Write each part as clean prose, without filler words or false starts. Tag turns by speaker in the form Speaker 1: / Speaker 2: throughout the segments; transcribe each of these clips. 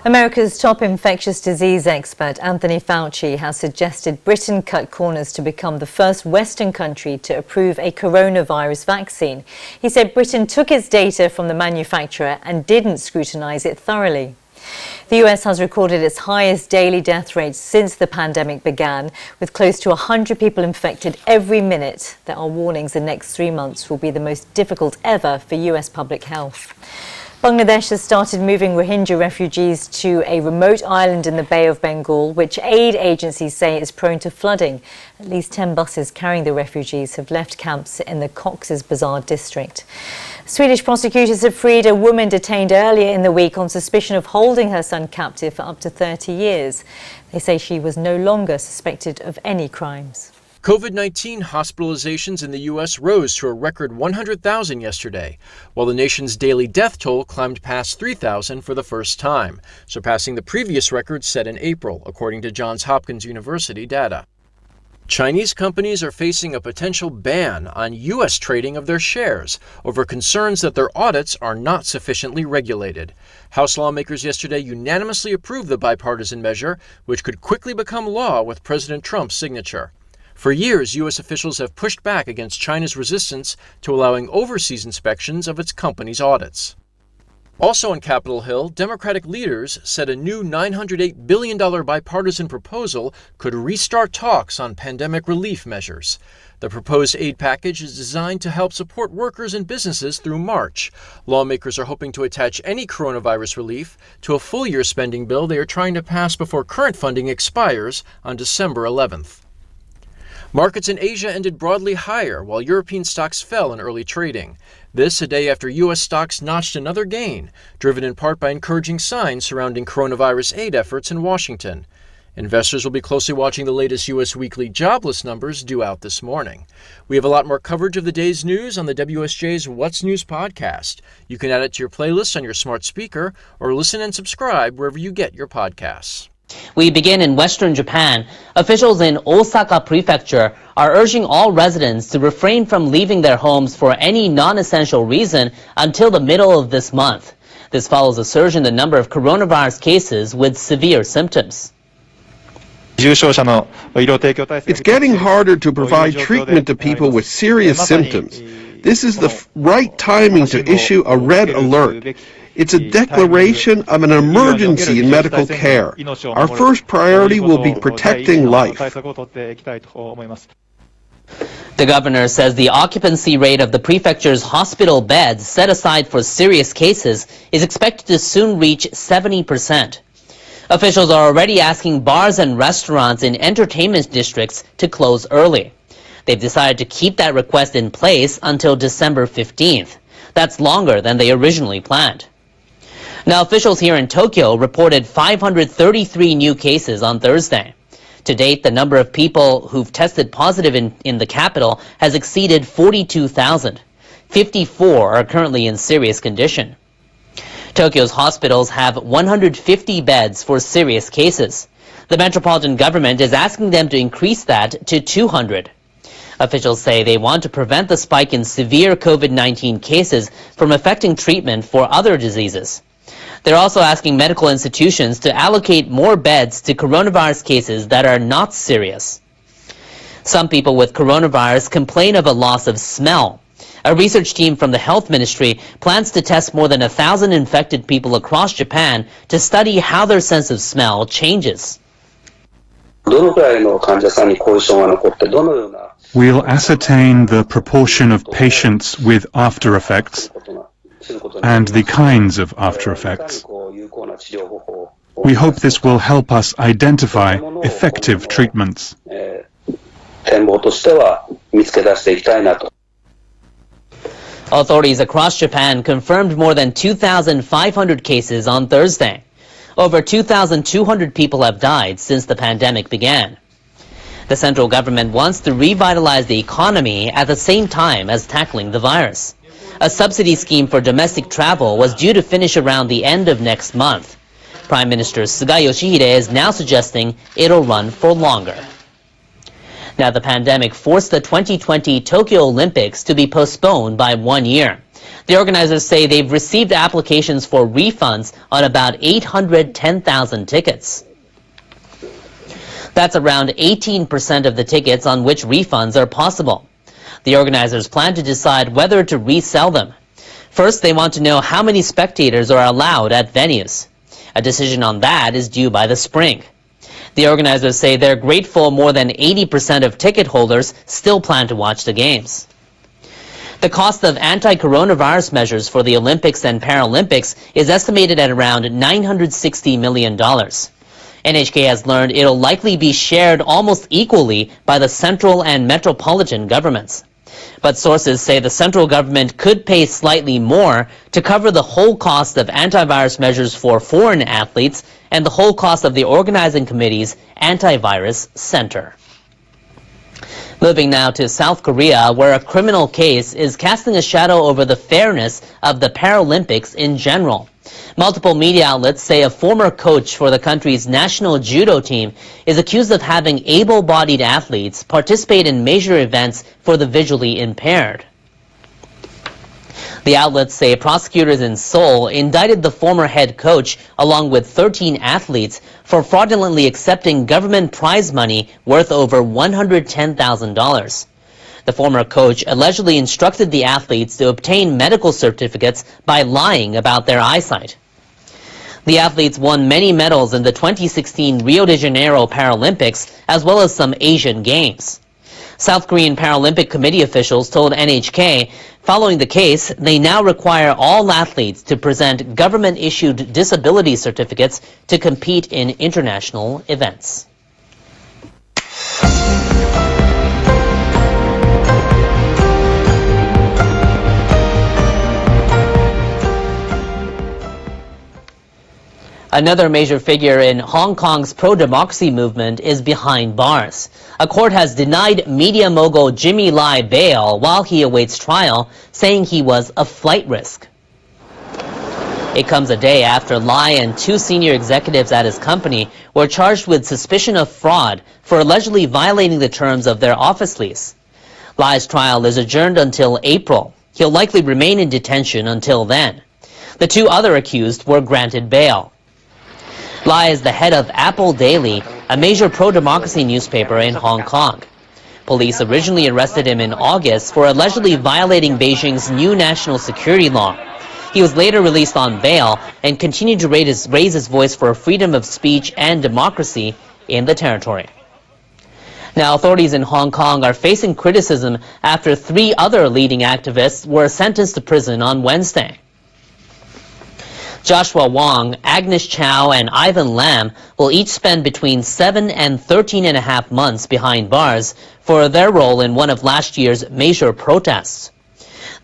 Speaker 1: America's top infectious disease expert, Anthony Fauci, has suggested Britain cut corners to become the first Western country to approve a coronavirus vaccine. He said Britain took its data from the manufacturer and didn't scrutinise it thoroughly. The US has recorded its highest daily death rate since the pandemic began, with close to 100 people infected every minute. There are warnings the next 3 months will be the most difficult ever for US public health. Bangladesh has started moving Rohingya refugees to a remote island in the Bay of Bengal, which aid agencies say is prone to flooding. At least 10 buses carrying the refugees have left camps in the Cox's Bazar district. Swedish prosecutors have freed a woman detained earlier in the week on suspicion of holding her son captive for up to 30 years. They say she was no longer suspected of any crimes.
Speaker 2: COVID-19 hospitalizations in the U.S. rose to a record 100,000 yesterday, while the nation's daily death toll climbed past 3,000 for the first time, surpassing the previous record set in April, according to Johns Hopkins University data. Chinese companies are facing a potential ban on U.S. trading of their shares over concerns that their audits are not sufficiently regulated. House lawmakers yesterday unanimously approved the bipartisan measure, which could quickly become law with President Trump's signature. For years, U.S. officials have pushed back against China's resistance to allowing overseas inspections of its company's audits. Also on Capitol Hill, Democratic leaders said a new $908 billion bipartisan proposal could restart talks on pandemic relief measures. The proposed aid package is designed to help support workers and businesses through March. Lawmakers are hoping to attach any coronavirus relief to a full-year spending bill they are trying to pass before current funding expires on December 11th. Markets in Asia ended broadly higher, while European stocks fell in early trading. This a day after U.S. stocks notched another gain, driven in part by encouraging signs surrounding coronavirus aid efforts in Washington. Investors will be closely watching the latest U.S. weekly jobless numbers due out this morning. We have a lot more coverage of the day's news on the WSJ's What's News podcast. You can add it to your playlist on your smart speaker or listen and subscribe wherever you get your podcasts.
Speaker 3: We begin in western Japan. Officials in Osaka Prefecture are urging all residents to refrain from leaving their homes for any non-essential reason until the middle of this month. This follows a surge in the number of coronavirus cases with severe symptoms.
Speaker 4: It's getting harder to provide treatment to people with serious symptoms. This is the right timing to issue a red alert. It's a declaration of an emergency in medical care. Our first priority will be protecting life.
Speaker 3: The governor says the occupancy rate of the prefecture's hospital beds set aside for serious cases is expected to soon reach 70%. Officials are already asking bars and restaurants in entertainment districts to close early. They've decided to keep that request in place until December 15th. That's longer than they originally planned. Now, officials here in Tokyo reported 533 new cases on Thursday. To date, the number of people who've tested positive in the capital has exceeded 42,000. 54 are currently in serious condition. Tokyo's hospitals have 150 beds for serious cases. The metropolitan government is asking them to increase that to 200. Officials say they want to prevent the spike in severe COVID-19 cases from affecting treatment for other diseases. They're also asking medical institutions to allocate more beds to coronavirus cases that are not serious. Some people with coronavirus complain of a loss of smell. A research team from the health ministry plans to test more than 1,000 infected people across Japan to study how their sense of smell changes.
Speaker 5: We'll ascertain the proportion of patients with after effects and the kinds of after effects. We hope this will help us identify effective treatments.
Speaker 3: Authorities across Japan confirmed more than 2,500 cases on Thursday. Over 2,200 people have died since the pandemic began. The central government wants to revitalize the economy at the same time as tackling the virus. A subsidy scheme for domestic travel was due to finish around the end of next month. Prime Minister Suga Yoshihide is now suggesting it'll run for longer. Now, the pandemic forced the 2020 Tokyo Olympics to be postponed by 1 year. The organizers say they've received applications for refunds on about 810,000 tickets. That's around 18% of the tickets on which refunds are possible. The organizers plan to decide whether to resell them. First, they want to know how many spectators are allowed at venues. A decision on that is due by the spring. The organizers say they're grateful more than 80% of ticket holders still plan to watch the games. The cost of anti-coronavirus measures for the Olympics and Paralympics is estimated at around $960 million. NHK has learned it'll likely be shared almost equally by the central and metropolitan governments. But sources say the central government could pay slightly more to cover the whole cost of antivirus measures for foreign athletes and the whole cost of the organizing committee's antivirus center. Moving now to South Korea, where a criminal case is casting a shadow over the fairness of the Paralympics in general. Multiple media outlets say a former coach for the country's national judo team is accused of having able-bodied athletes participate in major events for the visually impaired. The outlets say prosecutors in Seoul indicted the former head coach along with 13 athletes for fraudulently accepting government prize money worth over $110,000. The former coach allegedly instructed the athletes to obtain medical certificates by lying about their eyesight. The athletes won many medals in the 2016 Rio de Janeiro Paralympics as well as some Asian Games. South Korean Paralympic Committee officials told NHK, following the case, they now require all athletes to present government-issued disability certificates to compete in international events. Another major figure in Hong Kong's pro-democracy movement is behind bars. A court has denied media mogul Jimmy Lai bail while he awaits trial, saying he was a flight risk. It comes a day after Lai and two senior executives at his company were charged with suspicion of fraud for allegedly violating the terms of their office lease. Lai's trial is adjourned until April. He'll likely remain in detention until then. The two other accused were granted bail. Lai is the head of Apple Daily, a major pro-democracy newspaper in Hong Kong. Police originally arrested him in August for allegedly violating Beijing's new national security law. He was later released on bail and continued to raise his voice for freedom of speech and democracy in the territory. Now, authorities in Hong Kong are facing criticism after three other leading activists were sentenced to prison on Wednesday. Joshua Wong, Agnes Chow, and Ivan Lam will each spend between 7 and 13.5 months behind bars for their role in one of last year's major protests.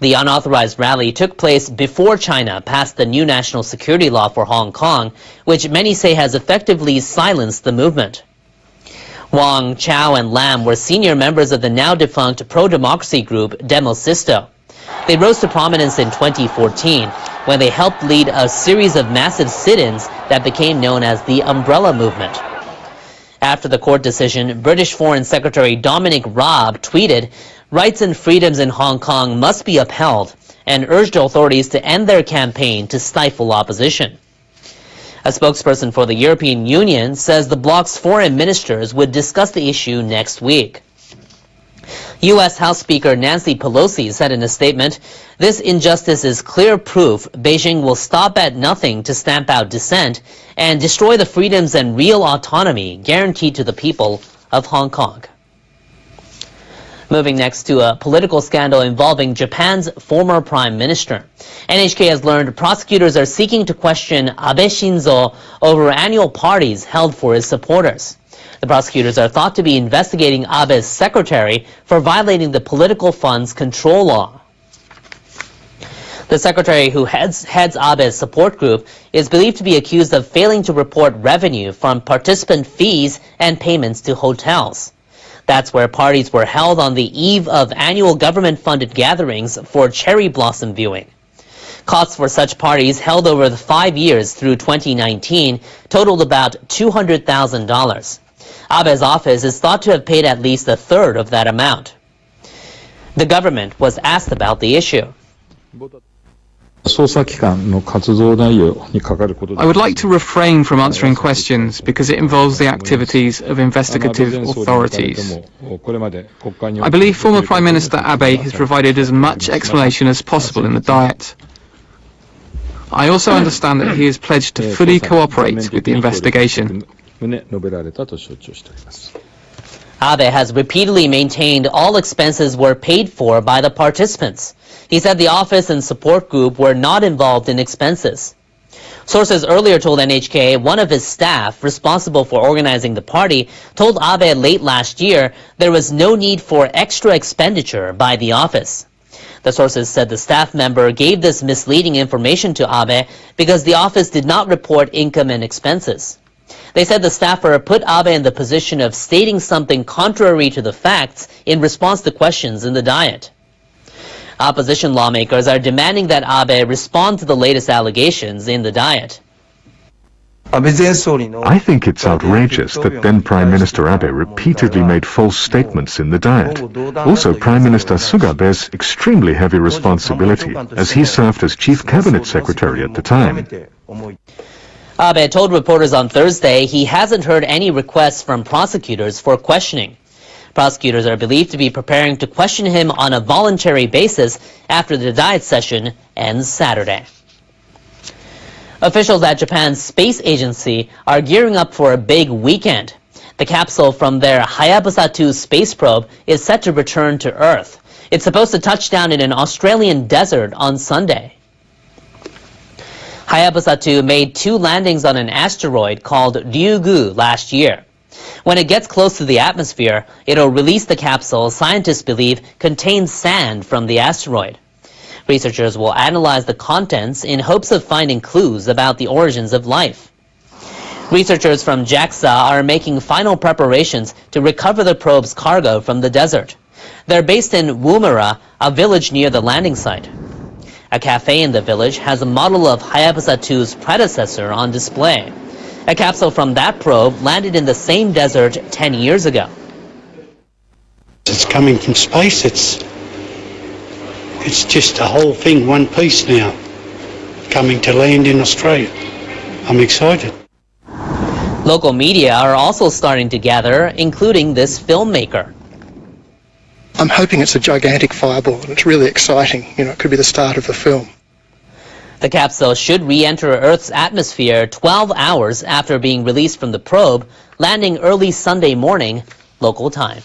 Speaker 3: The unauthorized rally took place before China passed the new national security law for Hong Kong, which many say has effectively silenced the movement. Wong, Chow, and Lam were senior members of the now-defunct pro-democracy group Demosisto. They rose to prominence in 2014 when they helped lead a series of massive sit-ins that became known as the Umbrella Movement. After the court decision, British Foreign Secretary Dominic Raab tweeted, "Rights and freedoms in Hong Kong must be upheld," and urged authorities to end their campaign to stifle opposition. A spokesperson for the European Union says the bloc's foreign ministers would discuss the issue next week. U.S. House Speaker Nancy Pelosi said in a statement, "This injustice is clear proof Beijing will stop at nothing to stamp out dissent and destroy the freedoms and real autonomy guaranteed to the people of Hong Kong." Moving next to a political scandal involving Japan's former prime minister. NHK has learned prosecutors are seeking to question Abe Shinzo over annual parties held for his supporters. The prosecutors are thought to be investigating Abe's secretary for violating the political funds control law. The secretary who heads Abe's support group is believed to be accused of failing to report revenue from participant fees and payments to hotels. That's where parties were held on the eve of annual government-funded gatherings for cherry blossom viewing. Costs for such parties held over the 5 years through 2019 totaled about $200,000. Abe's office is thought to have paid at least a third of that amount. The government was asked about the issue.
Speaker 6: I would like to refrain from answering questions because it involves the activities of investigative authorities. I believe former Prime Minister Abe has provided as much explanation as possible in the Diet. I also understand that he has pledged to fully cooperate with the investigation.
Speaker 3: Abe has repeatedly maintained all expenses were paid for by the participants. He said the office and support group were not involved in expenses. Sources earlier told NHK one of his staff responsible for organizing the party told Abe late last year there was no need for extra expenditure by the office. The sources said the staff member gave this misleading information to Abe because the office did not report income and expenses. They said the staffer put Abe in the position of stating something contrary to the facts in response to questions in the Diet. Opposition lawmakers are demanding that Abe respond to the latest allegations in the Diet.
Speaker 7: I think it's outrageous that then Prime Minister Abe repeatedly made false statements in the Diet. Also, Prime Minister Suga bears extremely heavy responsibility, as he served as Chief Cabinet Secretary at the time.
Speaker 3: Abe told reporters on Thursday he hasn't heard any requests from prosecutors for questioning. Prosecutors are believed to be preparing to question him on a voluntary basis after the Diet session ends Saturday. Officials at Japan's space agency are gearing up for a big weekend. The capsule from their Hayabusa 2 space probe is set to return to Earth. It's supposed to touch down in an Australian desert on Sunday. Hayabusa 2 made 2 landings on an asteroid called Ryugu last year. When it gets close to the atmosphere, it'll release the capsule scientists believe contains sand from the asteroid. Researchers will analyze the contents in hopes of finding clues about the origins of life. Researchers from JAXA are making final preparations to recover the probe's cargo from the desert. They're based in Woomera, a village near the landing site. A cafe in the village has a model of Hayabusa 2's predecessor on display. A capsule from that probe landed in the same desert 10 years ago.
Speaker 8: It's coming from space. It's just a whole thing, one piece now, coming to land in Australia. I'm excited.
Speaker 3: Local media are also starting to gather, including this filmmaker.
Speaker 9: I'm hoping it's a gigantic fireball and it's really exciting. It could be the start of a film.
Speaker 3: The capsule should re-enter Earth's atmosphere 12 hours after being released from the probe, landing early Sunday morning, local time.